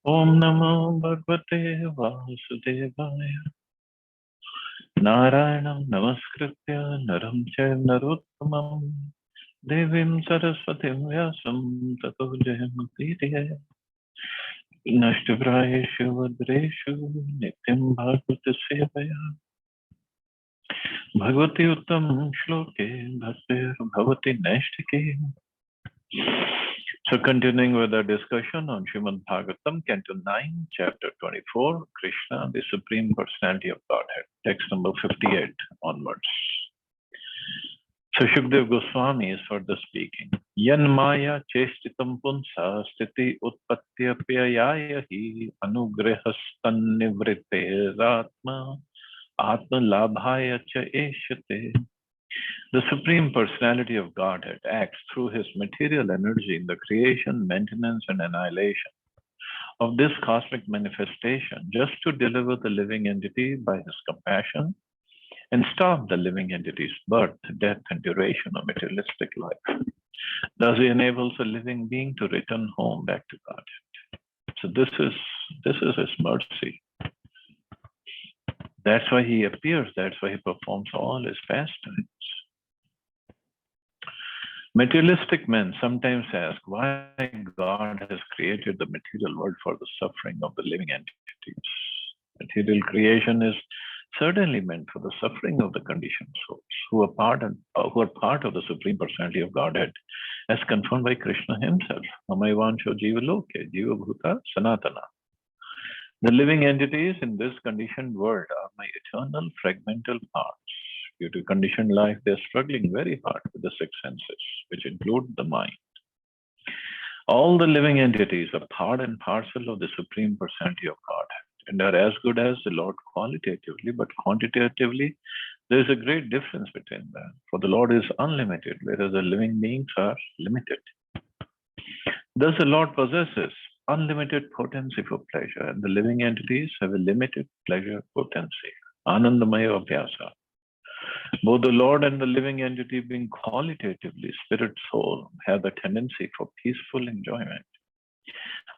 Om Namo Bhagavate Vasudevaya. Narayanam Namaskritya Naram Chaiv Narottamam Devim Saraswatim Vyasam Tato Jayamudiriya Nashtavrayeshu Vadreshu Nityam Bhagavata Sevaya Bhagavati Uttam Shloke Bhaktir Bhavati Nashtike. So continuing with our discussion on Srimad Bhagavatam, Canto 9, Chapter 24, Krishna, the Supreme Personality of Godhead, text number 58 onwards. So Shukdev Goswami is further speaking. Yan maya chestitam punsa stiti utpatyapyaya hi anugrahastan nivritteratma atma labhaya cha eshate. The Supreme Personality of Godhead acts through his material energy in the creation, maintenance, and annihilation of this cosmic manifestation just to deliver the living entity by his compassion and stop the living entity's birth, death, and duration of materialistic life. Thus, he enables a living being to return home back to Godhead. So this is his mercy. That's why he appears. That's why he performs all his pastimes. Materialistic men sometimes ask why God has created the material world for the suffering of the living entities. Material creation is certainly meant for the suffering of the conditioned souls who are part of the Supreme Personality of Godhead, as confirmed by Krishna himself. Amaivansho jiva loke, jiva bhuta sanatana. The living entities in this conditioned world are my eternal fragmental parts. Due to conditioned life, they are struggling very hard with the six senses, which include the mind. All the living entities are part and parcel of the Supreme Personality of Godhead and are as good as the Lord qualitatively, but quantitatively, there is a great difference between them. For the Lord is unlimited, whereas the living beings are limited. Thus, the Lord possesses unlimited potency for pleasure, and the living entities have a limited pleasure potency. Anandamaya Abhyasa. Both the Lord and the living entity, being qualitatively spirit soul, have the tendency for peaceful enjoyment.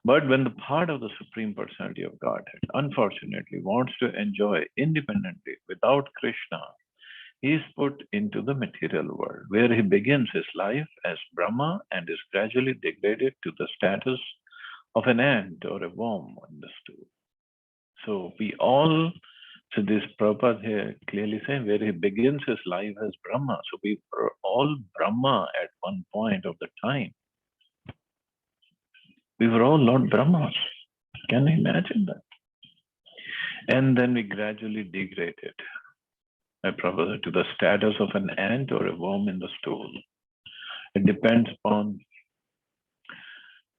But when the part of the Supreme Personality of Godhead, unfortunately, wants to enjoy independently without Krishna, he is put into the material world, where he begins his life as Brahma and is gradually degraded to the status of an ant or a worm in the stool. So this Prabhupada here clearly saying where he begins his life as Brahma. So we were all Brahma at one point of the time. We were all Lord Brahmas. Can you imagine that? And then we gradually degraded, Prabhupada, to the status of an ant or a worm in the stool. It depends upon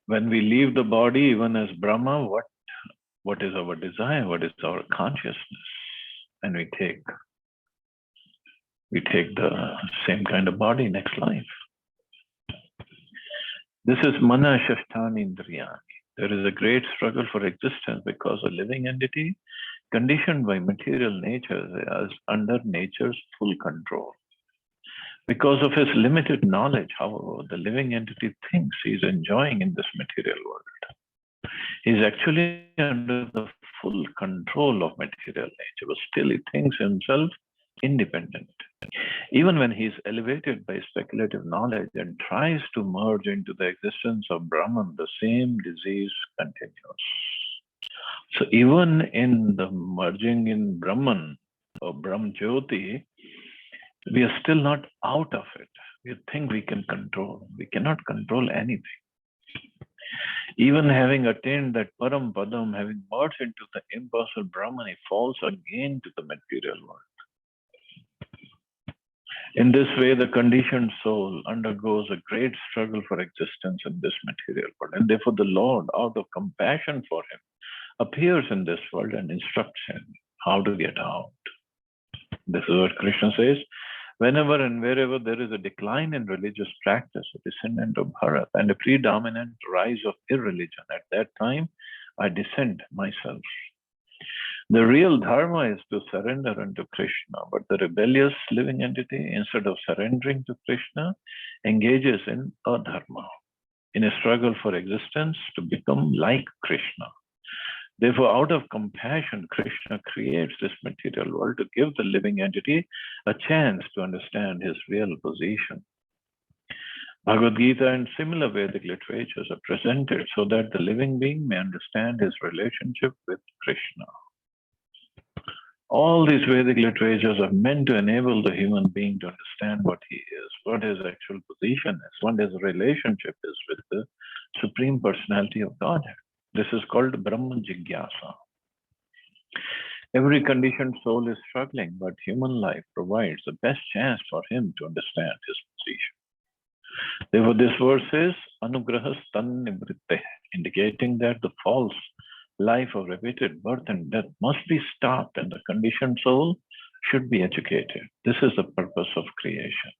when we leave the body, even as Brahma, what is our desire, what is our consciousness, and we take the same kind of body next life. This is mana shashtani indriyani. There is a great struggle for existence because a living entity conditioned by material nature is under nature's full control. Because of his limited knowledge, however, the living entity thinks he is enjoying in this material world. He is actually under the full control of material nature, but still he thinks himself independent. Even when he is elevated by speculative knowledge and tries to merge into the existence of Brahman, the same disease continues. So even in the merging in Brahman or Brahm Jyoti, we are still not out of it. We think we can control. We cannot control anything. Even having attained that Param Padam, having merged into the impersonal Brahman, he falls again to the material world. In this way, the conditioned soul undergoes a great struggle for existence in this material world. And therefore, the Lord, out of compassion for him, appears in this world and instructs him how to get out. This is what Krishna says. Whenever and wherever there is a decline in religious practice, a descendant of Bharat, and a predominant rise of irreligion, at that time I descend myself. The real dharma is to surrender unto Krishna, but the rebellious living entity, instead of surrendering to Krishna, engages in adharma, in a struggle for existence to become like Krishna. Therefore, out of compassion, Krishna creates this material world to give the living entity a chance to understand his real position. Bhagavad Gita and similar Vedic literatures are presented so that the living being may understand his relationship with Krishna. All these Vedic literatures are meant to enable the human being to understand what he is, what his actual position is, what his relationship is with the Supreme Personality of Godhead. This is called Brahma Jigyasa. Every conditioned soul is struggling, but human life provides the best chance for him to understand his position. Therefore, this verse is Anugrahas Tan Nivritte, indicating that the false life of repeated birth and death must be stopped and the conditioned soul should be educated. This is the purpose of creation.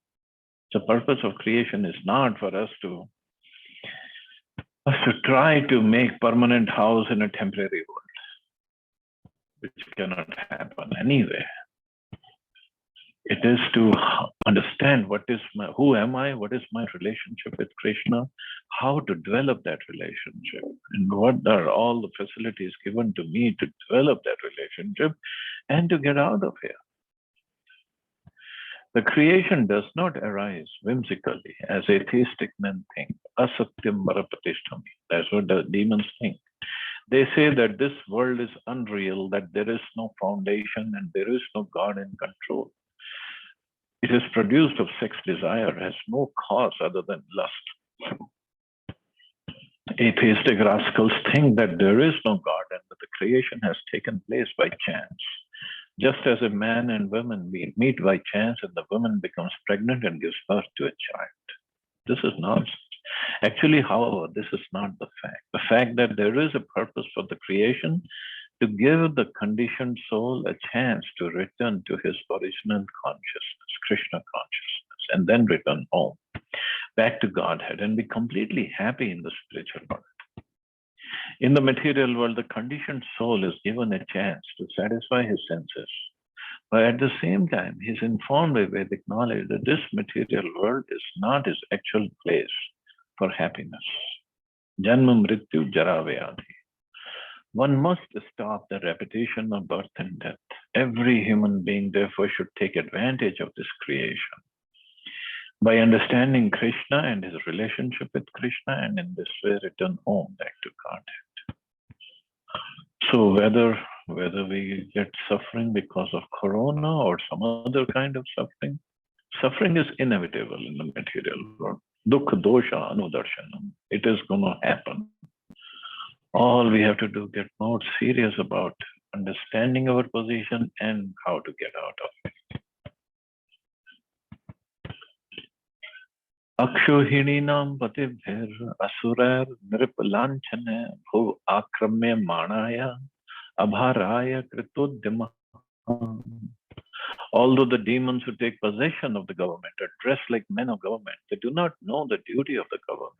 The purpose of creation is not for us to try to make permanent house in a temporary world, which cannot happen anyway. It is to understand who am I, what is my relationship with Krishna, how to develop that relationship, and what are all the facilities given to me to develop that relationship and to get out of here. The creation does not arise whimsically, as atheistic men think. Asatyam Marapatishtami. That's what the demons think. They say that this world is unreal, that there is no foundation and there is no God in control. It is produced of sex desire, has no cause other than lust. Atheistic rascals think that there is no God and that the creation has taken place by chance. Just as a man and woman meet by chance and the woman becomes pregnant and gives birth to a child. This is nonsense. Actually, however, this is not the fact. The fact that there is a purpose for the creation to give the conditioned soul a chance to return to his original consciousness, Krishna consciousness, and then return home, back to Godhead, and be completely happy in the spiritual world. In the material world, the conditioned soul is given a chance to satisfy his senses. But at the same time, he is informed by Vedic knowledge that this material world is not his actual place for happiness. Janma Mrityu Jara Vyadhi. One must stop the repetition of birth and death. Every human being, therefore, should take advantage of this creation by understanding Krishna and his relationship with Krishna, and in this way return home back to Godhead. So whether we get suffering because of corona or some other kind of suffering, suffering is inevitable in the material world. Dukha dosha anudarshanam. It is going to happen. All we have to do is get more serious about understanding our position and how to get out of it. Akshohininam patibhir asurar nripalanchane bhu akramya manaya abharaya kritudyama. Although the demons who take possession of the government are dressed like men of government, they do not know the duty of the government.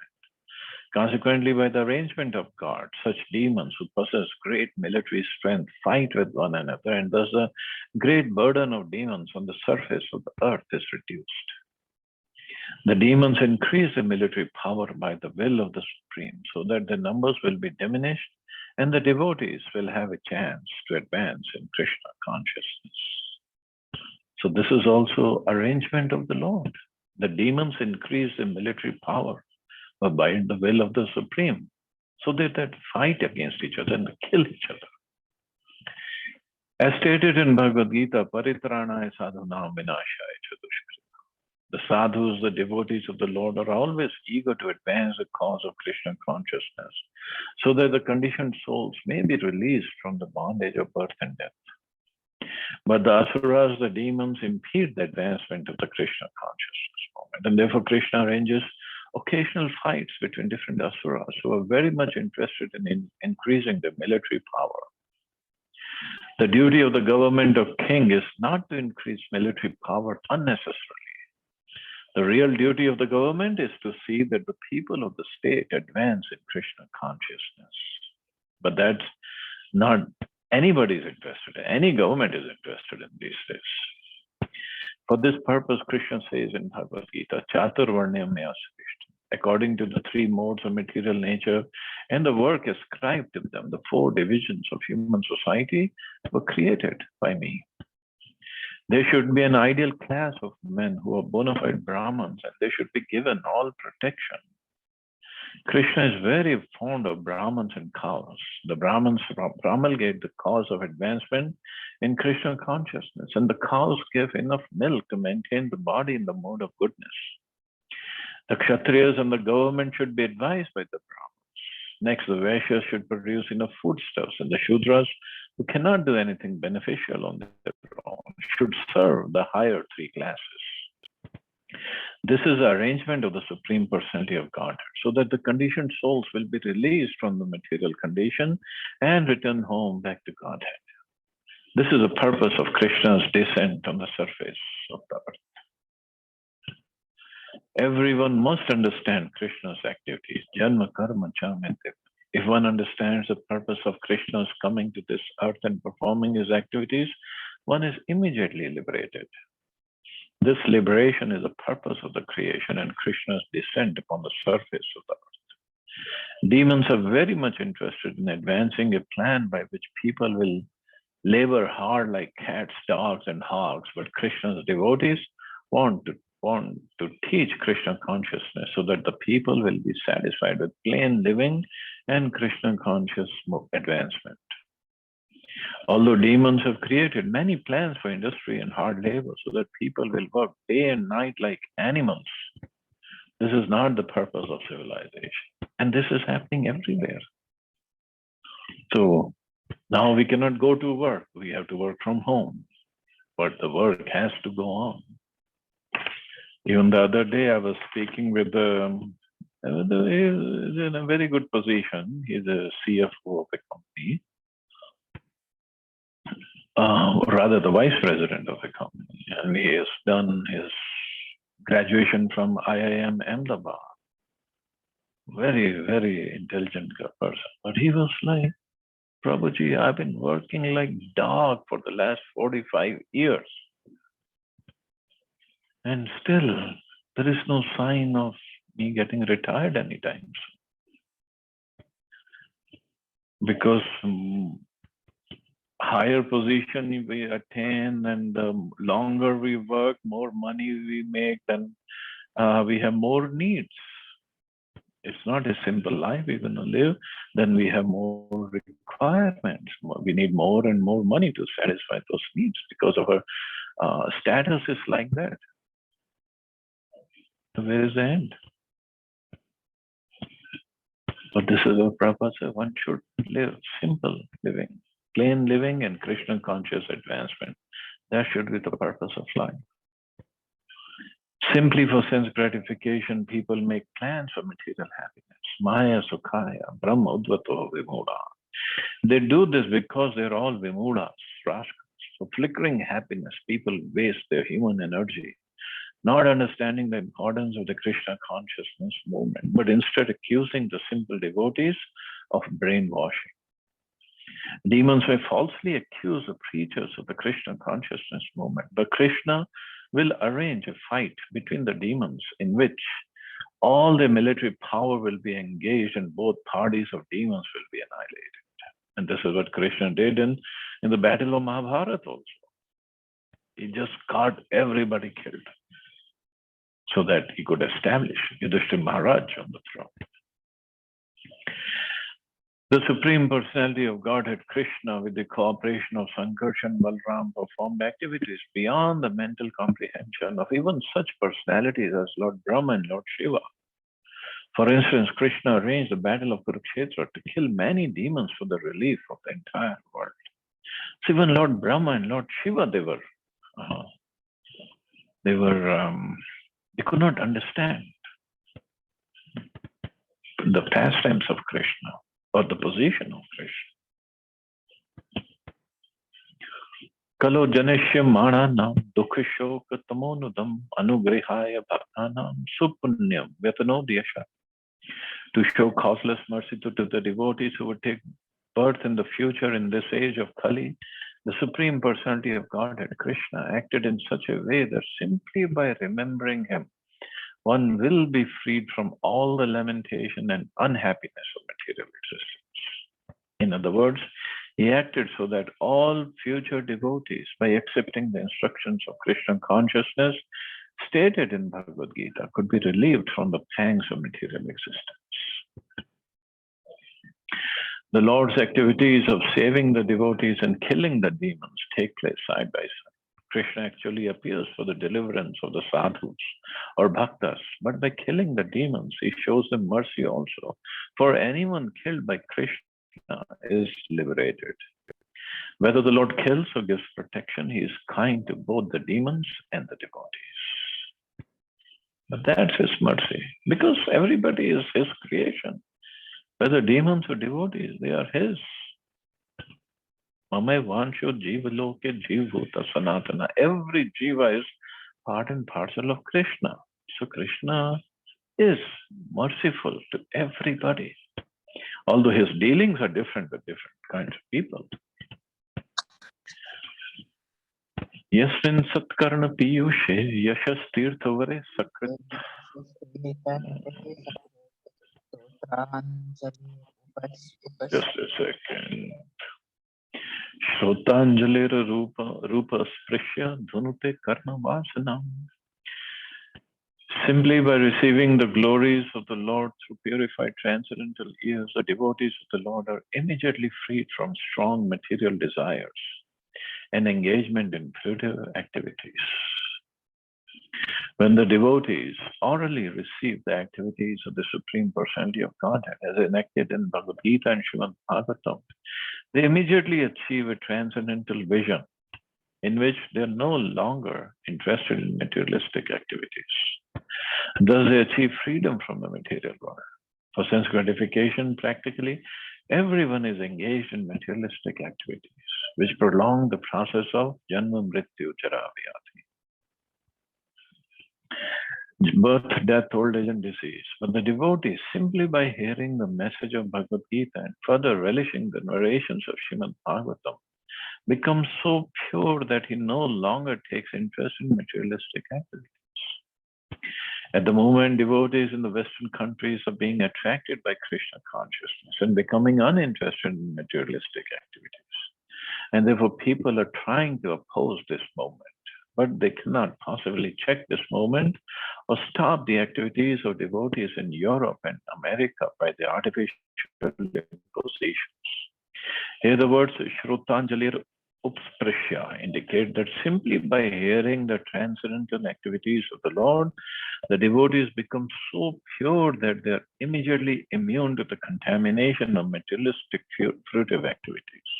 Consequently, by the arrangement of God, such demons who possess great military strength fight with one another, and thus the great burden of demons on the surface of the earth is reduced. The demons increase their military power by the will of the Supreme, so that the numbers will be diminished and the devotees will have a chance to advance in Krishna consciousness. So this is also arrangement of the Lord. The demons increase their military power by the will of the Supreme, so that they fight against each other and kill each other. As stated in Bhagavad Gita, Paritranaya sadhunam vinashaya chadushkrita. The sadhus, the devotees of the Lord, are always eager to advance the cause of Krishna consciousness, so that the conditioned souls may be released from the bondage of birth and death. But the asuras, the demons, impede the advancement of the Krishna consciousness moment, and therefore Krishna arranges occasional fights between different asuras who are very much interested in increasing their military power. The duty of the government of king is not to increase military power unnecessarily. The real duty of the government is to see that the people of the state advance in Krishna consciousness. But that's not anybody's interested in. Any government is interested in these days. For this purpose, Krishna says in Bhagavad Gita, Chaturvarnyam Yasavishtam. according to the three modes of material nature and the work ascribed to them. The four divisions of human society were created by me. There should be an ideal class of men who are bona fide Brahmins, and they should be given all protection. Krishna is very fond of Brahmins and cows. The Brahmins promulgate the cause of advancement in Krishna consciousness, and the cows give enough milk to maintain the body in the mode of goodness. The Kshatriyas and the government should be advised by the Brahmins. Next, the Vaishyas should produce enough foodstuffs, and the Shudras, who cannot do anything beneficial on their own, should serve the higher three classes. This is the arrangement of the Supreme Personality of Godhead, so that the conditioned souls will be released from the material condition and return home back to Godhead. This is the purpose of Krishna's descent on the surface of the earth. Everyone must understand Krishna's activities. Janma karma chamete. If one understands the purpose of Krishna's coming to this earth and performing his activities, one is immediately liberated. This liberation is the purpose of the creation and Krishna's descent upon the surface of the earth. Demons are very much interested in advancing a plan by which people will labor hard like cats, dogs, and hogs, but Krishna's devotees want to teach Krishna consciousness so that the people will be satisfied with plain living and Krishna conscious advancement. Although demons have created many plans for industry and hard labor so that people will work day and night like animals, this is not the purpose of civilization. And this is happening everywhere. So now we cannot go to work. We have to work from home. But the work has to go on. Even the other day, I was speaking with he's in a very good position. He's a CFO of a company. Rather the vice president of the company, and he has done his graduation from IIM Ahmedabad. Very, very intelligent person. But he was like, Prabhuji, I've been working like dog for the last 45 years. And still, there is no sign of me getting retired anytime soon. Because higher position we attain and the longer we work, more money we make, then we have more needs. It's not a simple life we're going to live. Then we have more requirements. We need more and more money to satisfy those needs because of our status is like that. So where is the end? But this is our purpose. One should live simple living, plain living and Krishna conscious advancement. That should be the purpose of life. Simply for sense gratification, people make plans for material happiness. Maya Sukhaya, Brahma Udvato Vimuda. They do this because they're all Vimudas, rascals. For flickering happiness, people waste their human energy, not understanding the importance of the Krishna consciousness movement, but instead accusing the simple devotees of brainwashing. Demons may falsely accuse the preachers of the Krishna consciousness movement, but Krishna will arrange a fight between the demons in which all the military power will be engaged and both parties of demons will be annihilated. And this is what Krishna did in the battle of Mahabharata also. He just got everybody killed so that he could establish Yudhishthira Maharaj on the throne. The Supreme Personality of Godhead, Krishna, with the cooperation of Sankarshan Balram, performed activities beyond the mental comprehension of even such personalities as Lord Brahma and Lord Shiva. For instance, Krishna arranged the battle of Kurukshetra to kill many demons for the relief of the entire world. So even Lord Brahma and Lord Shiva, they could not understand the pastimes of Krishna or the position of Krishna. Kalo janeshya mananam dukhashoka tamonudam anugrihaya bhaktanam supunyam vyatanodyasha. To show causeless mercy to the devotees who would take birth in the future in this age of Kali, the Supreme Personality of Godhead, Krishna, acted in such a way that simply by remembering him, one will be freed from all the lamentation and unhappiness of material existence. In other words, he acted so that all future devotees, by accepting the instructions of Krishna consciousness stated in Bhagavad Gita, could be relieved from the pangs of material existence. The Lord's activities of saving the devotees and killing the demons take place side by side. Krishna actually appears for the deliverance of the sadhus or bhaktas, but by killing the demons, he shows them mercy also. For anyone killed by Krishna is liberated. Whether the Lord kills or gives protection, he is kind to both the demons and the devotees. But that's his mercy, because everybody is his creation. Whether demons or devotees, they are his. Mamay vansho jiva loke jivbhuta sanatana. Every jiva is part and parcel of Krishna. So Krishna is merciful to everybody. Although his dealings are different with different kinds of people. Yasmin satkarna piyushe yashas tirthavare sakrit. Just a second. Shrotanjalera rupa sprishya dhunute karma vasanam. Simply by receiving the glories of the Lord through purified transcendental ears, the devotees of the Lord are immediately freed from strong material desires and engagement in fruitive activities. When the devotees orally receive the activities of the Supreme Personality of Godhead as enacted in Bhagavad Gita and Srimad Bhagavatam, they immediately achieve a transcendental vision in which they are no longer interested in materialistic activities. Thus, they achieve freedom from the material world. For sense gratification, practically, everyone is engaged in materialistic activities, which prolong the process of Janma Mrityu Jara Vyadhi. Birth, death, old age, and disease. But the devotee, simply by hearing the message of Bhagavad Gita and further relishing the narrations of Srimad Bhagavatam, becomes so pure that he no longer takes interest in materialistic activities. At the moment, devotees in the Western countries are being attracted by Krishna consciousness and becoming uninterested in materialistic activities. And therefore, people are trying to oppose this movement, but they cannot possibly check this movement or stop the activities of devotees in Europe and America by the artificial impositions. Here, the words Shrutanjalir Upsprishya indicate that simply by hearing the transcendental activities of the Lord, the devotees become so pure that they are immediately immune to the contamination of materialistic fruitive activities.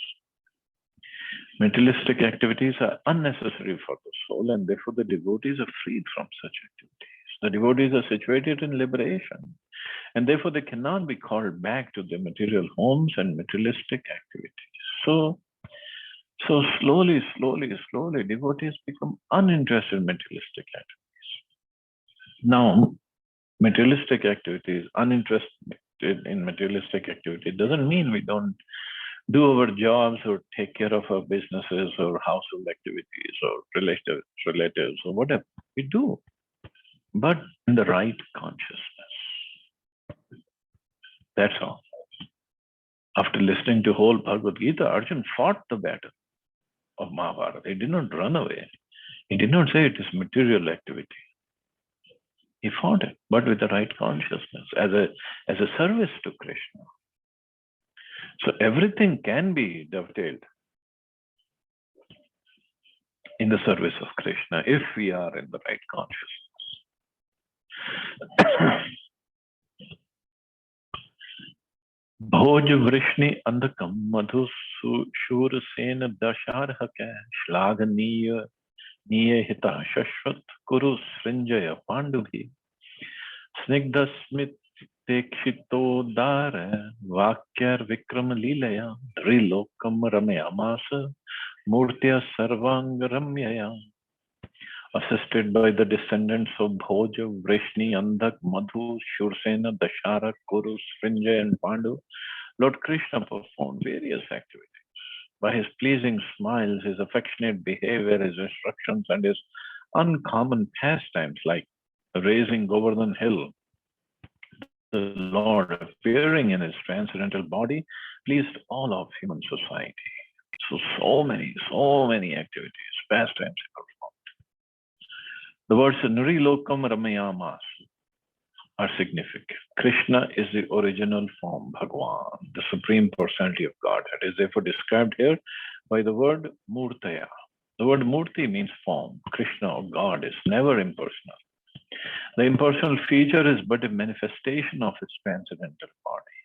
Materialistic activities are unnecessary for the soul, and therefore the devotees are freed from such activities. The devotees are situated in liberation, and therefore they cannot be called back to their material homes and materialistic activities. So slowly, devotees become uninterested in materialistic activities. Now, materialistic activities, uninterested in materialistic activity, doesn't mean we don't do our jobs or take care of our businesses or household activities or relatives or whatever. We do, but in the right consciousness. That's all. After listening to whole Bhagavad Gita, Arjun fought the battle of Mahabharata. He did not run away. He did not say it is material activity. He fought it, but with the right consciousness, as a service to Krishna. So everything can be dovetailed in the service of Krishna if we are in the right consciousness. Bhoj Vrishni Andakam Madhu Shur Sena Dasharhaka Shlaganiya Niyehita Shashvat Kuru Srinjaya Pandubhi Snigdasmit Tekshito Dara Vakyar Vikram Lilaya Trilokam Ramayamasa Murtya Sarvang Ramyaya. Assisted by the descendants of Bhoja, Vrishni, Andak, Madhu, Shursena, Dashara, Kuru, Srinjaya, and Pandu, Lord Krishna performed various activities. By his pleasing smiles, his affectionate behavior, his instructions, and his uncommon pastimes like raising Govardhan Hill, the Lord appearing in his transcendental body pleased all of human society. So many activities, pastimes he performed. The words Nrilokam Ramayamas are significant. Krishna is the original form, Bhagwan, the supreme personality of Godhead, is therefore described here by the word Murtaya. The word Murti means form. Krishna, or God, is never impersonal. The impersonal feature is but a manifestation of his transcendental body.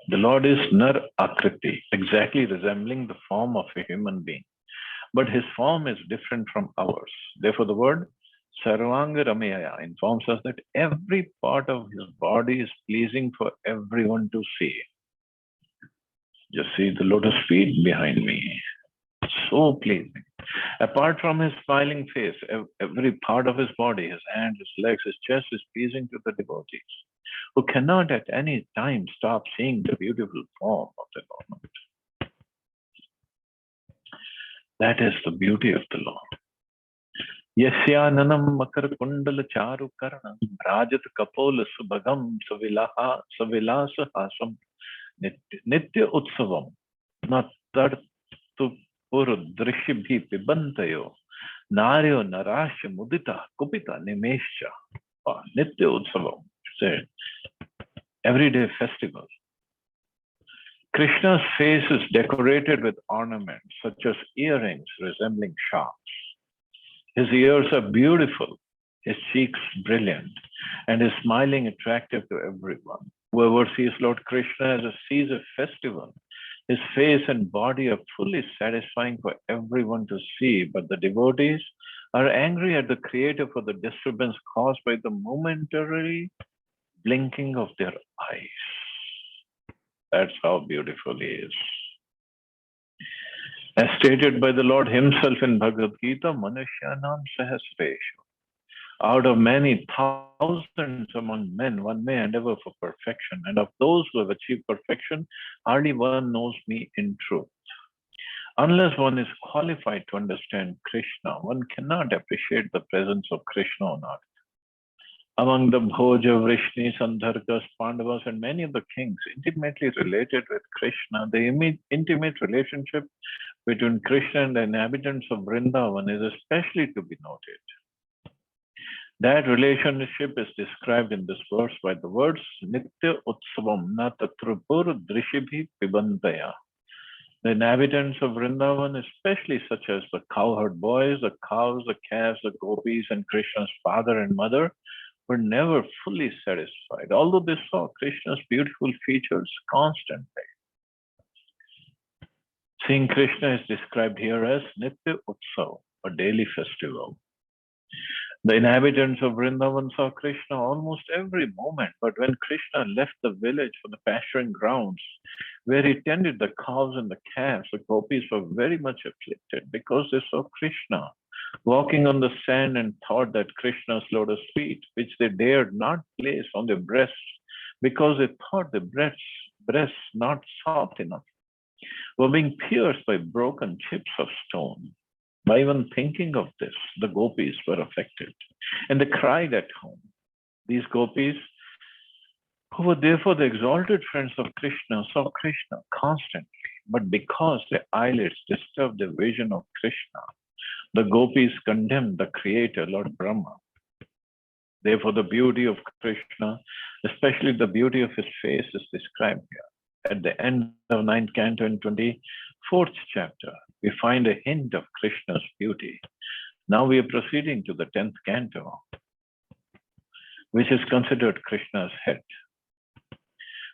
The Lord is Nar Akriti, exactly resembling the form of a human being. But his form is different from ours. Therefore, the word Sarvanga Ramayaya informs us that every part of his body is pleasing for everyone to see. Just see the lotus feet behind me. So pleasing. Apart from his smiling face, every part of his body, his hands, his legs, his chest is pleasing to the devotees, who cannot at any time stop seeing the beautiful form of the Lord. That is the beauty of the Lord. Yasyananam makar kundala charu karanam rajat kapola subhagam savilasa hasam nitya utsavam natartu pur drishibhi pibantayo naryo narasya mudita kupita nimesha nitya utsavam. Said everyday festival. Krishna's face is decorated with ornaments such as earrings resembling sharks. His ears are beautiful, his cheeks brilliant, and his smiling attractive to everyone. Whoever sees Lord Krishna as sees a festival. His face and body are fully satisfying for everyone to see, but the devotees are angry at the Creator for the disturbance caused by the momentary blinking of their eyes. That's how beautiful he is. As stated by the Lord himself in Bhagavad Gita, Manushyanam Sahasreshu. Out of many thousands among men, one may endeavor for perfection. And of those who have achieved perfection, hardly one knows me in truth. Unless one is qualified to understand Krishna, one cannot appreciate the presence of Krishna on earth. Among the Bhoja, Vrishnis, Sandharkas, Pandavas, and many of the kings intimately related with Krishna, the intimate relationship between Krishna and the inhabitants of Vrindavan is especially to be noted. That relationship is described in this verse by the words Nitya Utsavam na tatrupur drishibhi pibantaya. The inhabitants of Vrindavan, especially such as the cowherd boys, the cows, the calves, the gopis, and Krishna's father and mother, were never fully satisfied, although they saw Krishna's beautiful features constantly. Seeing Krishna is described here as Nitya Utsav, a daily festival. The inhabitants of Vrindavan saw Krishna almost every moment, but when Krishna left the village for the pasturing grounds, where he tended the cows and the calves, the gopis were very much afflicted because they saw Krishna walking on the sand and thought that Krishna's lotus feet, which they dared not place on their breasts because they thought the breasts not soft enough, were being pierced by broken chips of stone. By even thinking of this, the gopis were affected and they cried at home. These gopis, who were therefore the exalted friends of Krishna, saw Krishna constantly, but because their eyelids disturbed the vision of Krishna, the gopis condemned the Creator, Lord Brahma. Therefore, the beauty of Krishna, especially the beauty of his face, is described here. At the end of 9th Canto in 24th chapter, we find a hint of Krishna's beauty. Now we are proceeding to the 10th Canto, which is considered Krishna's head.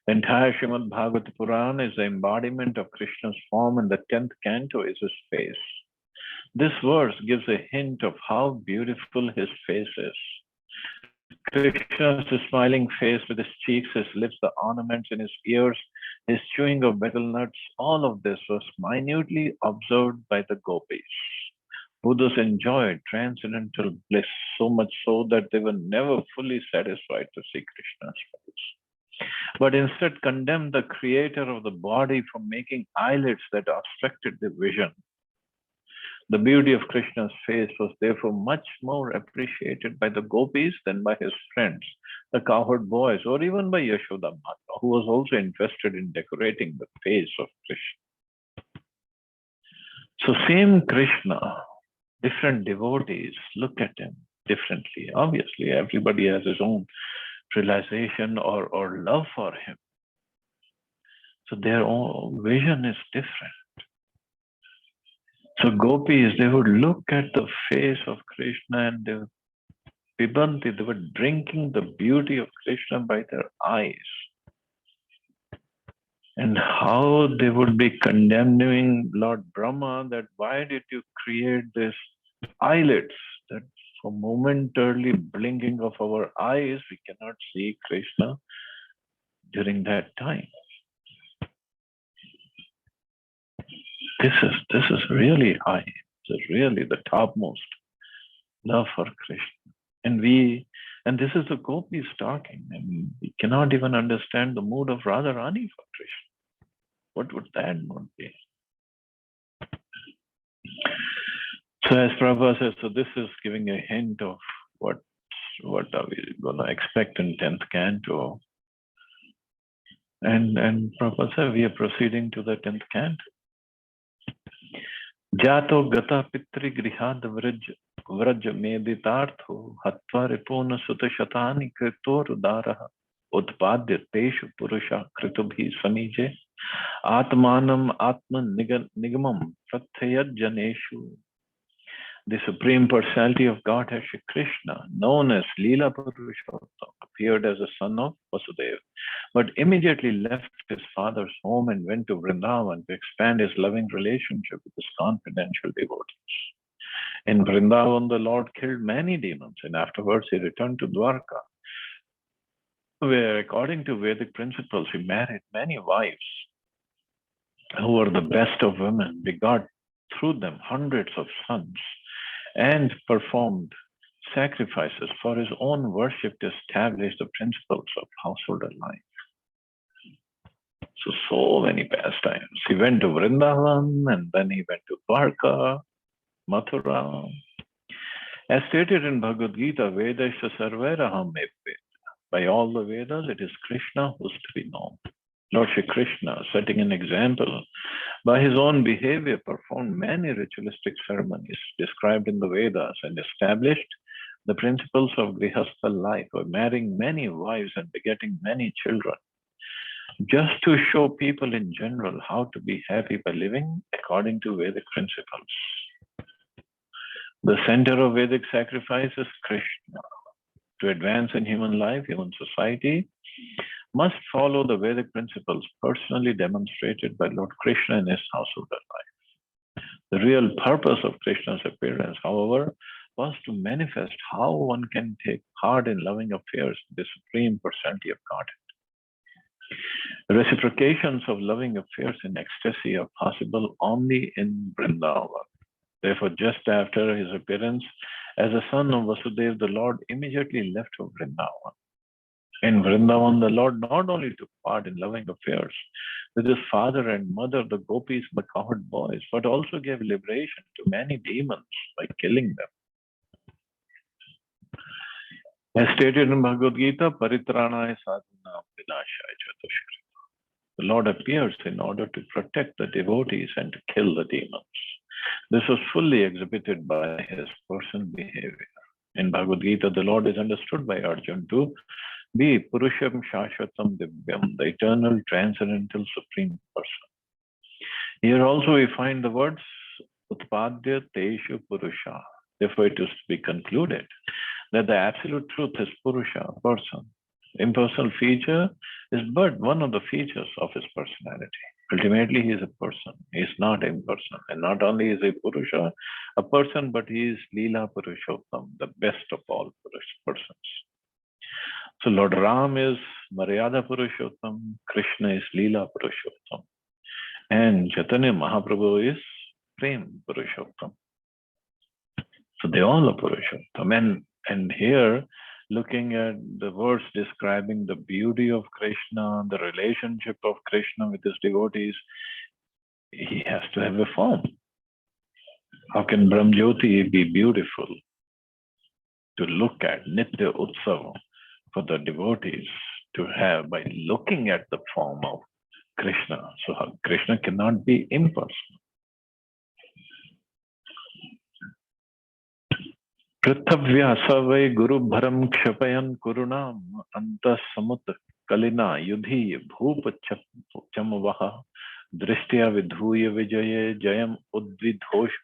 The entire Srimad Bhagavata Puran is the embodiment of Krishna's form, and the 10th Canto is his face. This verse gives a hint of how beautiful his face is. Krishna's smiling face with his cheeks, his lips, the ornaments in his ears, his chewing of betel nuts, all of this was minutely observed by the gopis, who thus enjoyed transcendental bliss, so much so that they were never fully satisfied to see Krishna's face, but instead condemned the Creator of the body for making eyelids that obstructed the vision. The beauty of Krishna's face was therefore much more appreciated by the gopis than by his friends, the cowherd boys, or even by Yashoda Mata, who was also interested in decorating the face of Krishna. So same Krishna, different devotees look at him differently. Obviously, everybody has his own realization or love for him. So their own vision is different. So gopis, they would look at the face of Krishna and they would they were drinking the beauty of Krishna by their eyes. And how they would be condemning Lord Brahma that why did you create this eyelids that for momentarily blinking of our eyes, we cannot see Krishna during that time. This is really high. This is really the topmost love for Krishna. And this is the gopis talking, and we cannot even understand the mood of Radharani for Krishna. What would that mood be? So as Prabhupada says, so this is giving a hint of what are we going to expect in 10th canto. And Prabhupada said, we are proceeding to the 10th canto. Jato gata pitri grihad vraj meditartho hatva ripona sutta shatani kritor udaraha utpadya teshu purusha kritubhi samije atmanam atma nigamam pratyayat janeshu. The Supreme Personality of Godhead, Shri Krishna, known as Leela Purushottam, appeared as a son of Vasudeva, but immediately left his father's home and went to Vrindavan to expand his loving relationship with his confidential devotees. In Vrindavan, the Lord killed many demons, and afterwards he returned to Dwarka, where, according to Vedic principles, he married many wives who were the best of women, begot through them hundreds of sons, and performed sacrifices for his own worship to establish the principles of householder life. So many pastimes. He went to Vrindavan, and then he went to Dwarka, Mathura. As stated in Bhagavad Gita, Vedasya Sarveraham Ved. By all the Vedas, it is Krishna who is to be known. Lord Shri Krishna, setting an example, by his own behavior, performed many ritualistic ceremonies described in the Vedas and established the principles of Grihastha life by marrying many wives and begetting many children, just to show people in general how to be happy by living according to Vedic principles. The center of Vedic sacrifice is Krishna. To advance in human life, human society must follow the Vedic principles personally demonstrated by Lord Krishna in his householder life. The real purpose of Krishna's appearance, however, was to manifest how one can take part in loving affairs with the Supreme Personality of Godhead. Reciprocations of loving affairs in ecstasy are possible only in Vrindavan. Therefore, just after his appearance as a son of Vasudeva, the Lord immediately left for Vrindavan. In Vrindavan, the Lord not only took part in loving affairs with his father and mother, the gopis, the cowherd boys, but also gave liberation to many demons by killing them. As stated in Bhagavad Gita, Paritranaya sadhana vinashaya chatushkrita. The Lord appears in order to protect the devotees and to kill the demons. This was fully exhibited by his personal behavior. In Bhagavad Gita, the Lord is understood by Arjuna to be Purusham Shashvatam Divyam, the eternal, transcendental, supreme person. Here also we find the words Utpadya Teshu Purusha. Therefore, it is to be concluded that the absolute truth is Purusha, person. Impersonal feature is but one of the features of his personality. Ultimately, he is a person. He is not impersonal. And not only is he Purusha, a person, but he is Leela Purushottam, the best of all persons. So Lord Ram is Maryada Purushottam, Krishna is Leela Purushottam, and Chaitanya Mahaprabhu is Prem Purushottam. So they all are Purushottam. And here, looking at the verse describing the beauty of Krishna, the relationship of Krishna with his devotees, he has to have a form. How can Brahmjyoti be beautiful to look at, Nitya Utsav, for the devotees to have by looking at the form of Krishna? So Krishna cannot be impersonal. पृथव्या सवै गुरुभरं क्षपयन् कुरुणाम् अन्तः समुत कलिना युधि भूप चमवः दृष्ट्या विधूय विजये जयम्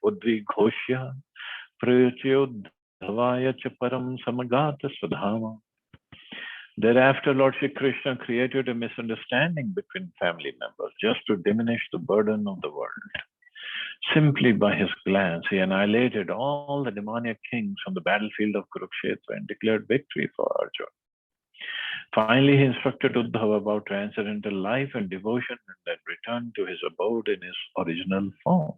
उद्विघोष्य प्रयोच्योद्धवाय च परं समगात स्वधाम. Thereafter, Lord Shri Krishna created a misunderstanding between family members just to diminish the burden of the world. Simply by his glance, he annihilated all the demoniac kings on the battlefield of Kurukshetra and declared victory for Arjuna. Finally, he instructed Uddhava about transcendental life and devotion and then returned to his abode in his original form.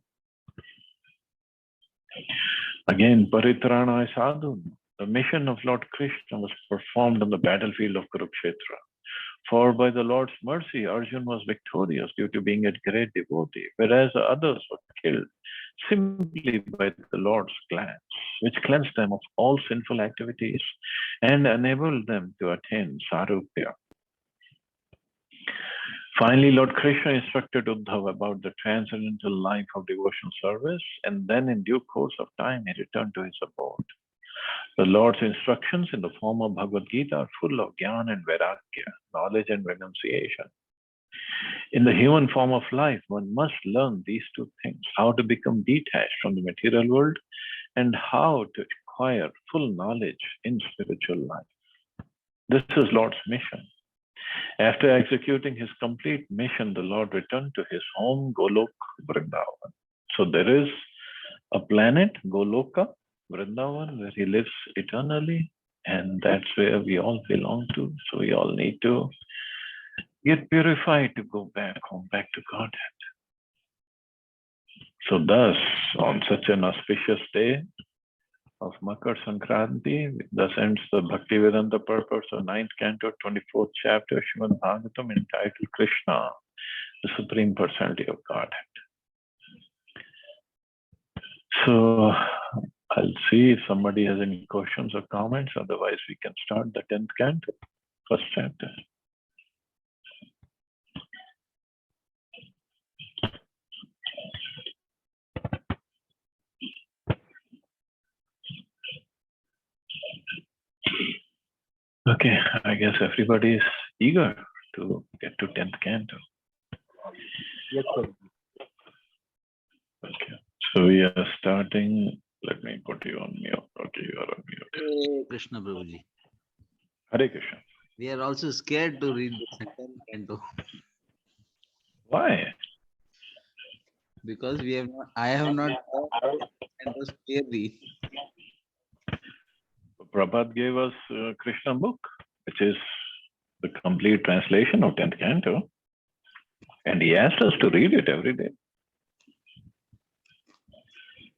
Again, Paritrana Sadhu, the mission of Lord Krishna was performed on the battlefield of Kurukshetra. For by the Lord's mercy, Arjuna was victorious due to being a great devotee, whereas the others were killed simply by the Lord's glance, which cleansed them of all sinful activities and enabled them to attain Sarupya. Finally, Lord Krishna instructed Uddhava about the transcendental life of devotional service, and then in due course of time, he returned to his abode. The Lord's instructions in the form of Bhagavad Gita are full of jnana and vairagya, knowledge and renunciation. In the human form of life, one must learn these two things: how to become detached from the material world and how to acquire full knowledge in spiritual life. This is Lord's mission. After executing his complete mission, the Lord returned to his home, Golok, Vrindavan. So there is a planet, Goloka, Vrindavan, where he lives eternally, and that's where we all belong to. So we all need to get purified to go back home, back to Godhead. So thus, on such an auspicious day of Makar Sankranti, thus ends the Bhaktivedanta purpose of 9th Canto, 24th chapter, Srimad Bhagavatam, entitled Krishna, the Supreme Personality of Godhead. So I'll see if somebody has any questions or comments. Otherwise, we can start the 10th canto, first chapter. Okay, I guess everybody is eager to get to 10th canto. Yes, sir. Okay, so we are starting. Let me put you on mute. Okay, you are on mute. Krishna Prabhuji. Hare Krishna. We are also scared to read the second canto Why? because I have not heard cantos clearly. Prabhupada gave us Krishna book, which is the complete translation of 10th canto. And he asked us to read it every day.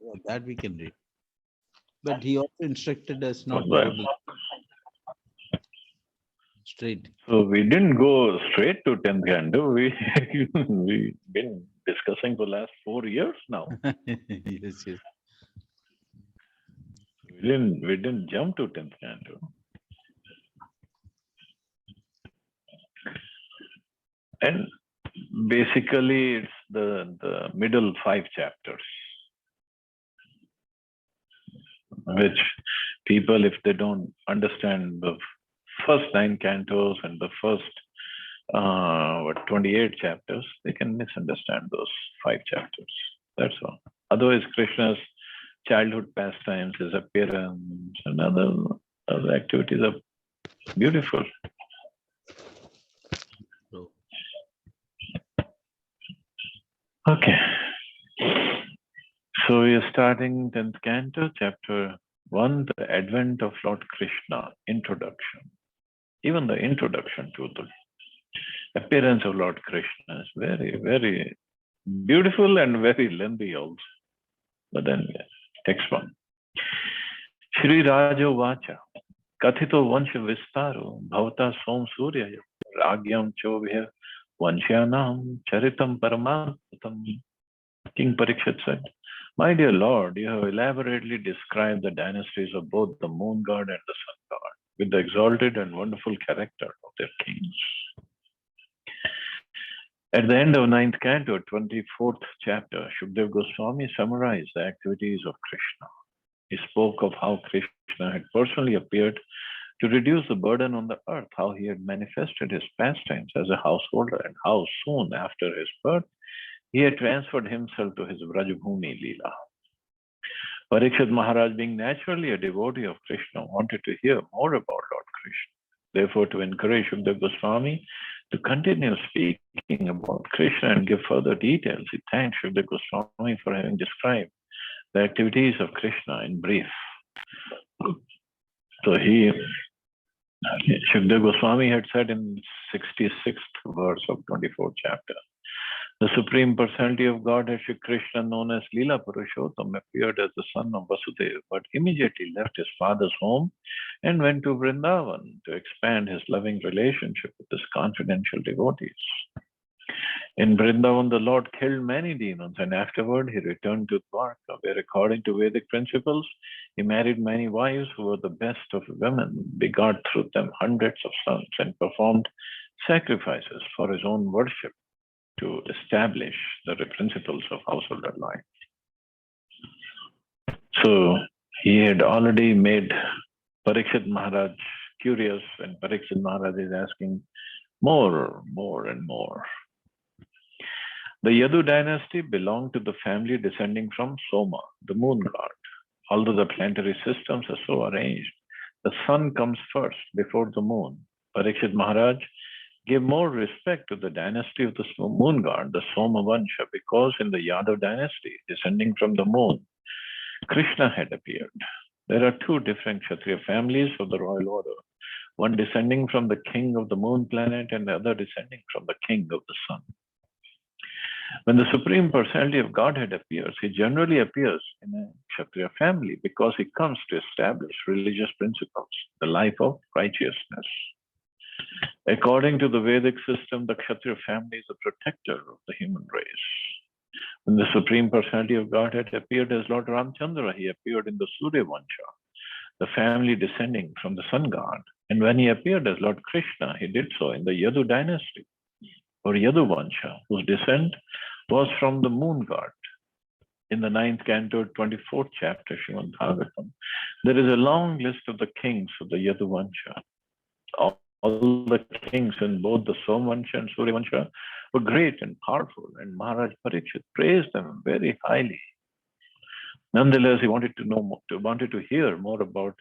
Yeah, that we can read. But he also instructed us not to Well, go to straight. so we didn't go straight to 10th canto. We've been discussing for the last 4 years now. Yes, yes. We didn't jump to 10th canto. And basically it's the middle 5 chapters, which people, if they don't understand the first 9 cantos and the first 28 chapters, they can misunderstand those 5 chapters. That's all. Otherwise, Krishna's childhood pastimes, his appearance, and other activities are beautiful. So, Okay. So we are starting 10th canto, chapter 1, the advent of Lord Krishna, introduction. Even the introduction to the appearance of Lord Krishna is very, very beautiful and very lengthy also. But then, text 1. Shri Rajo Vacha, Kathito Vansha Vistaro, Bhavata Som Surya, Ragyam Chovya, Vanshyanam, Charitam Paramatam. King Parikshit said, My dear Lord, you have elaborately described the dynasties of both the moon god and the sun god, with the exalted and wonderful character of their kings. At the end of ninth Canto, 24th chapter, Shukdev Goswami summarized the activities of Krishna. He spoke of how Krishna had personally appeared to reduce the burden on the earth, how he had manifested his pastimes as a householder, and how soon after his birth he had transferred himself to his Vrajabhumi Leela. Parikshit Maharaj, being naturally a devotee of Krishna, wanted to hear more about Lord Krishna. Therefore, to encourage Shukdev Goswami to continue speaking about Krishna and give further details, he thanked Shukdev Goswami for having described the activities of Krishna in brief. So Shukdev Goswami had said in 66th verse of 24th chapter, the Supreme Personality of Godhead, Shri Krishna, known as Leela Purushottam, appeared as the son of Vasudeva, but immediately left his father's home and went to Vrindavan to expand his loving relationship with his confidential devotees. In Vrindavan, the Lord killed many demons, and afterward he returned to Dwarka, where, according to Vedic principles, he married many wives who were the best of women, begot through them hundreds of sons, and performed sacrifices for his own worship to establish the principles of householder life. So he had already made Parikshit Maharaj curious, and Parikshit Maharaj is asking more and more. The Yadu dynasty belonged to the family descending from Soma, the moon god. Although the planetary systems are so arranged, the sun comes first before the moon. Parikshit Maharaj gave more respect to the dynasty of the moon god, the Soma Vansha, because in the Yadav dynasty, descending from the moon, Krishna had appeared. There are two different Kshatriya families of the royal order, one descending from the king of the moon planet and the other descending from the king of the sun. When the Supreme Personality of Godhead appears, he generally appears in a Kshatriya family because he comes to establish religious principles, the life of righteousness. According to the Vedic system, the Kshatriya family is the protector of the human race. When the Supreme Personality of Godhead appeared as Lord Ramchandra, he appeared in the Surya Vansha, the family descending from the sun god. And when he appeared as Lord Krishna, he did so in the Yadu dynasty, or Yadu Vansha, whose descent was from the moon god. In the 9th Canto, 24th chapter, Srimad Bhagavatam, there is a long list of the kings of the Yadu Vansha. All the kings in both the Soma Vansha and Surya Vansha were great and powerful, and Maharaj Parikshit praised them very highly. Nonetheless, he wanted to hear more about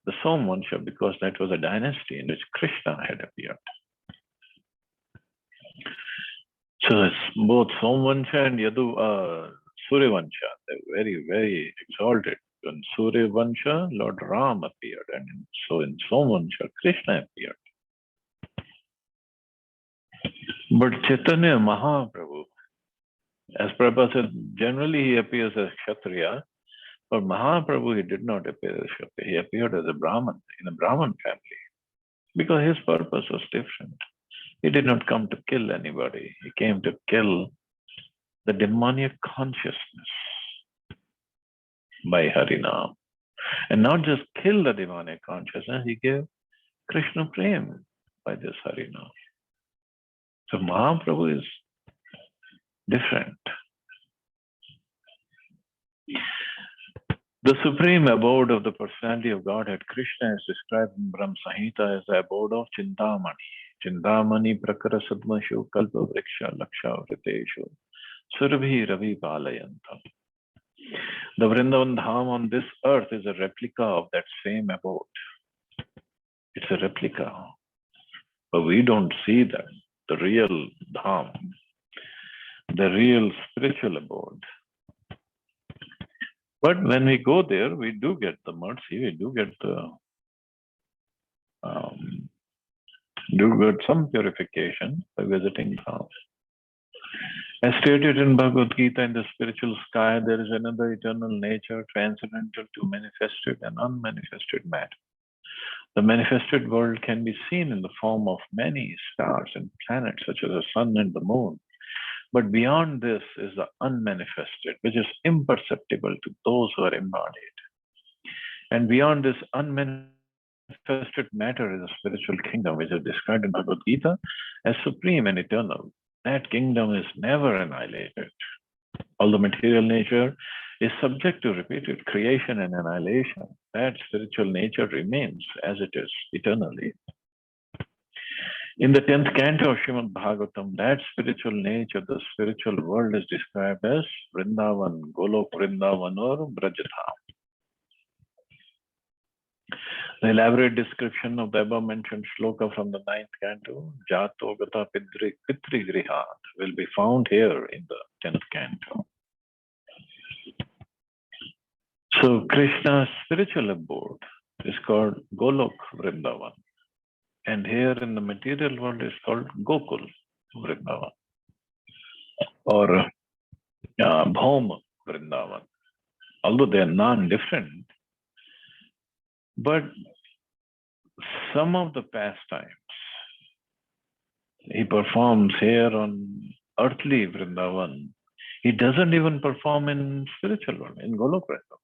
the Soma Vansha because that was a dynasty in which Krishna had appeared. So it's both Soma Vansha and Surya Vansha. They're very, very exalted. In Surya Vansha, Lord Ram appeared, and so in Soma Vansha, Krishna appeared. But Chaitanya Mahaprabhu, as Prabhupada said, generally he appears as Kshatriya, but Mahaprabhu, he did not appear as Kshatriya. He appeared as a Brahman, in a Brahman family, because his purpose was different. He did not come to kill anybody. He came to kill the demoniac consciousness by Harinam. And not just kill the demoniac consciousness, he gave Krishna Prem by this Harinam. So Mahaprabhu is different. The supreme abode of the personality of Godhead, Krishna, is described in Brahma Samhita as the abode of Chintamani. Chintamani prakara sadmashu kalpa vriksha laksha vriteshu surabhi ravi palayantam. The Vrindavan Dham on this earth is a replica of that same abode. It's a replica. But we don't see that. The real Dham, the real spiritual abode. But when we go there, we do get the mercy, we do get some purification by visiting Dham. As stated in Bhagavad Gita, in the spiritual sky, there is another eternal nature transcendental to manifested and unmanifested matter. The manifested world can be seen in the form of many stars and planets, such as the sun and the moon. But beyond this is the unmanifested, which is imperceptible to those who are embodied. And beyond this unmanifested matter is a spiritual kingdom, which is described in Bhagavad Gita as supreme and eternal. That kingdom is never annihilated. Although material nature is subject to repeated creation and annihilation, that spiritual nature remains as it is eternally. In the 10th canto of Srimad Bhagavatam, that spiritual nature, the spiritual world, is described as Vrindavan, Golok Vrindavan or Brajadham. The elaborate description of the above mentioned shloka from the 9th canto, Jato Gata Pitri Grihat, will be found here in the 10th canto. So Krishna's spiritual abode is called Golok Vrindavan. And here in the material world is called Gokul Vrindavan or Bhauma Vrindavan. Although they are non-different, but some of the pastimes he performs here on earthly Vrindavan, he doesn't even perform in spiritual world, in Golok Vrindavan.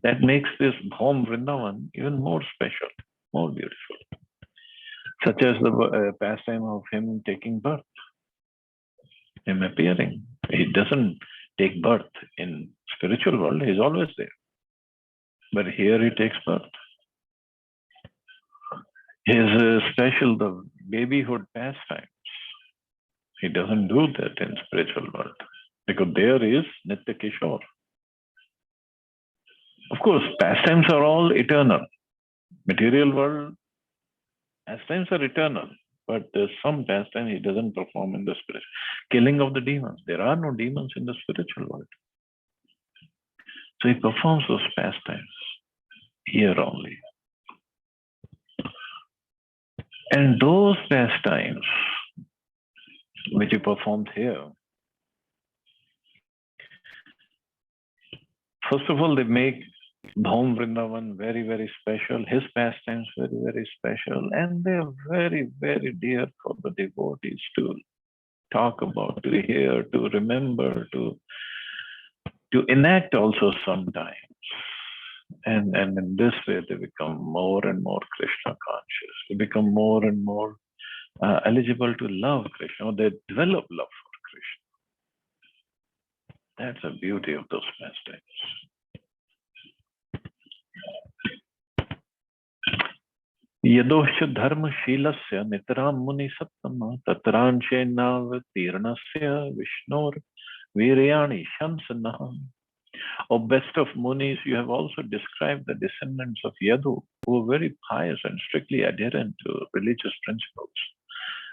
That makes this Bhaum Vrindavan even more special, more beautiful. Such as the pastime of him taking birth, him appearing. He doesn't take birth in spiritual world, he's always there. But here he takes birth. His special, the babyhood pastimes. He doesn't do that in spiritual world because there is Nitya Kishore. Of course, pastimes are all eternal. Material world, pastimes are eternal, but there's some pastime he doesn't perform in the spirit. Killing of the demons. There are no demons in the spiritual world. So he performs those pastimes here only. And those pastimes which he performs here, first of all, they make Bhaum Vrindavan very, very special. His pastimes very, very special. And they're very, very dear for the devotees to talk about, to hear, to remember, to enact also sometimes. And in this way, they become more and more Krishna conscious. They become more and more eligible to love Krishna. They develop love for Krishna. That's the beauty of those pastimes. Yadoscha dharma shilasya nitram muni saptama tatranche navatirnasya vishnor viryani shamsana. O best of munis, you have also described the descendants of Yadu, who were very pious and strictly adherent to religious principles.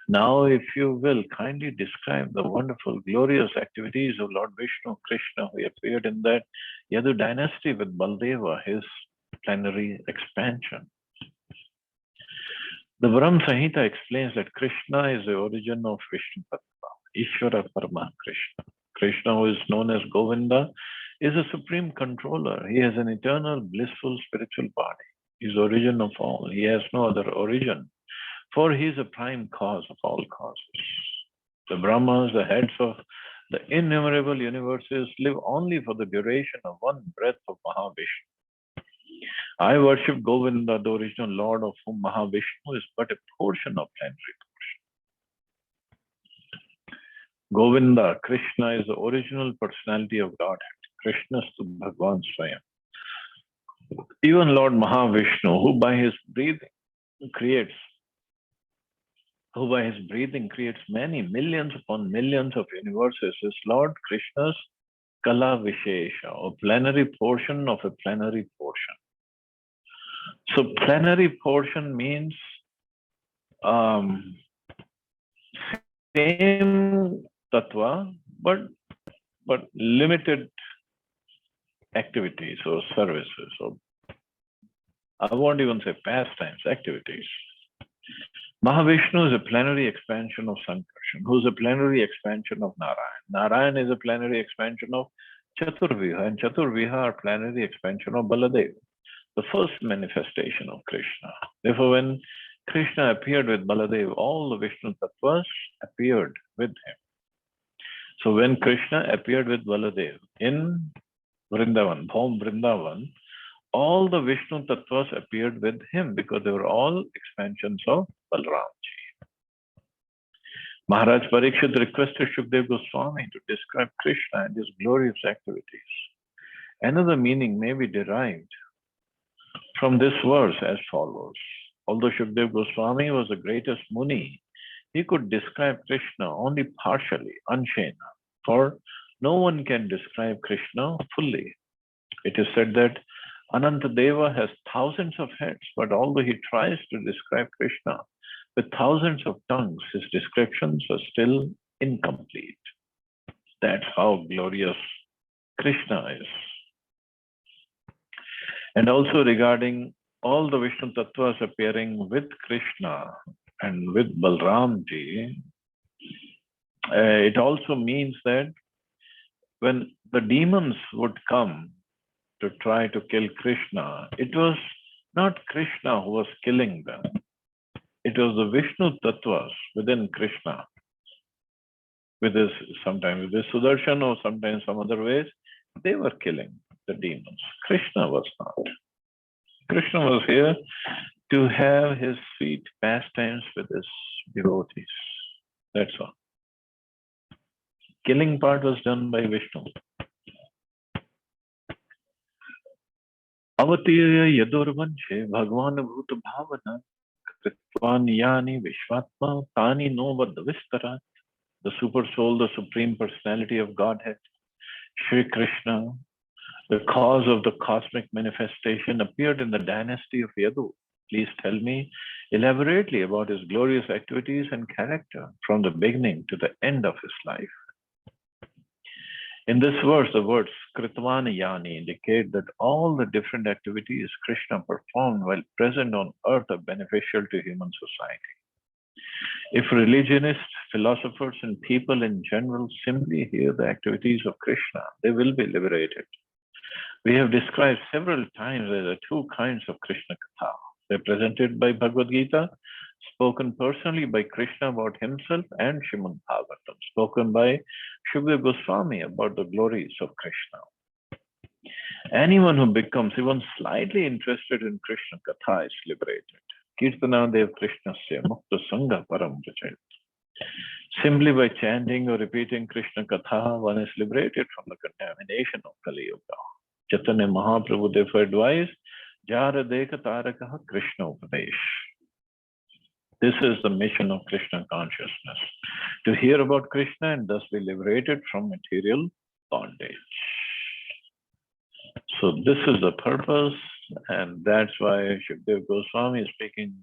Now, if you will, kindly describe the wonderful, glorious activities of Lord Vishnu Krishna, who appeared in that Yadu dynasty with Baldeva, his plenary expansion. The Brahm Samhita explains that Krishna is the origin of Vishnu Tattva, Ishvara Parama Krishna. Krishna, who is known as Govinda, is a supreme controller. He has an eternal, blissful spiritual body. He is the origin of all. He has no other origin, for he is a prime cause of all causes. The Brahmas, the heads of the innumerable universes, live only for the duration of one breath of Mahavishnu. I worship Govinda, the original Lord, of whom Mahavishnu is but a portion of plenary portion. Govinda, Krishna, is the original personality of Godhead. Krishna to Bhagwan Swayam. Even Lord Mahavishnu, who by his breathing creates many millions upon millions of universes, is Lord Krishna's Kala Vishesha, or plenary portion of a plenary portion. So plenary portion means same tattva, but limited activities or services, or I won't even say pastimes, activities. Mahavishnu is a plenary expansion of Sankarshan, who is a plenary expansion of Narayan. Narayan is a plenary expansion of Chaturviha, and Chaturviha are plenary expansion of Baladeva, the first manifestation of Krishna. Therefore, when Krishna appeared with Baladev, all the Vishnu Tattvas appeared with him. So when Krishna appeared with Baladev in Vrindavan, Bhaum Vrindavan, all the Vishnu Tattvas appeared with him because they were all expansions of Balramji. Maharaj Parikshit requested Shukdev Goswami to describe Krishna and his glorious activities. Another meaning may be derived from this verse as follows. Although Shukdev Goswami was the greatest Muni, he could describe Krishna only partially, Anshena, for no one can describe Krishna fully. It is said that Anantadeva has thousands of heads, but although he tries to describe Krishna with thousands of tongues, his descriptions are still incomplete. That's how glorious Krishna is. And also regarding all the Vishnu Tattvas appearing with Krishna and with Balramji, it also means that when the demons would come to try to kill Krishna, it was not Krishna who was killing them. It was the Vishnu Tattvas within Krishna, with his, sometimes with his Sudarshan or sometimes some other ways, they were killing the demons. Krishna was not. Krishna was here to have his sweet pastimes with his devotees. That's all. Killing part was done by Vishnu. Avatirya yadurvanche bhagwan bhuta bhavana kritvan yani vishvatma tani no vistara. The super soul, the supreme personality of Godhead, Shri Krishna, the cause of the cosmic manifestation, appeared in the dynasty of Yadu. Please tell me elaborately about his glorious activities and character from the beginning to the end of his life. In this verse, the words Kritvana Yani indicate that all the different activities Krishna performed while present on earth are beneficial to human society. If religionists, philosophers, and people in general simply hear the activities of Krishna, they will be liberated. We have described several times there are two kinds of Krishna Katha, represented by Bhagavad Gita, spoken personally by Krishna about himself, and Srimad Bhagavatam, spoken by Shukdev Goswami about the glories of Krishna. Anyone who becomes even slightly interested in Krishna Katha is liberated. Kirtana Dev Krishnasya Mukta Sangha Param Prachayat. Simply by chanting or repeating Krishna Katha, one is liberated from the contamination of Kali Yuga. Chaitanya Mahaprabhu therefore advised, Jara Dekha Tarakaha Krishna Upadesh. This is the mission of Krishna consciousness, to hear about Krishna and thus be liberated from material bondage. So this is the purpose, and that's why Shukdev Goswami is speaking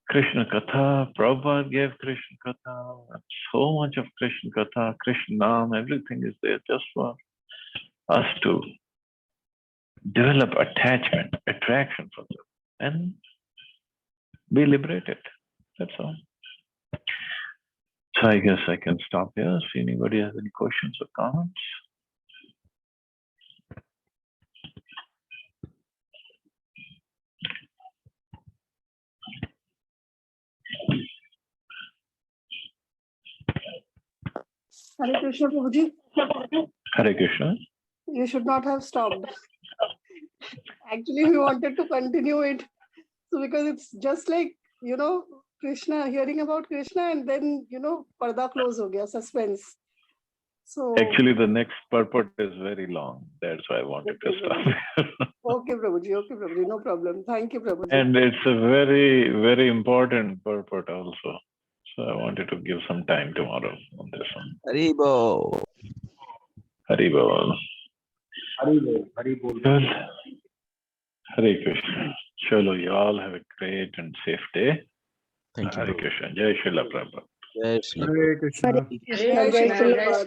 Krishna Katha. Prabhupada gave Krishna Katha, so much of Krishna Katha, Krishna Nam, everything is there just for us to develop attachment, attraction for them, and be liberated. That's all. So I guess I can stop here. See anybody has any questions or comments? Hare Krishna, Prabhuji. Hare Krishna. You should not have stopped. Actually, we wanted to continue it. So because it's just like, Krishna, hearing about Krishna and then, parda close ho gaya, suspense. So actually the next purport is very long. That's why I wanted to stop. Okay, Prabhuji, no problem. Thank you, Prabhuji. And it's a very, very important purport also. So I wanted to give some time tomorrow on this one. Haribo. Haribol. Haribol. Good. Hare Krishna. Chalo, you all have a great and safe day. Thank you. Hare Krishna. Jai Srila Prabhupada. Jai Shri Hare Krishna. Jai Shri Prabhupada.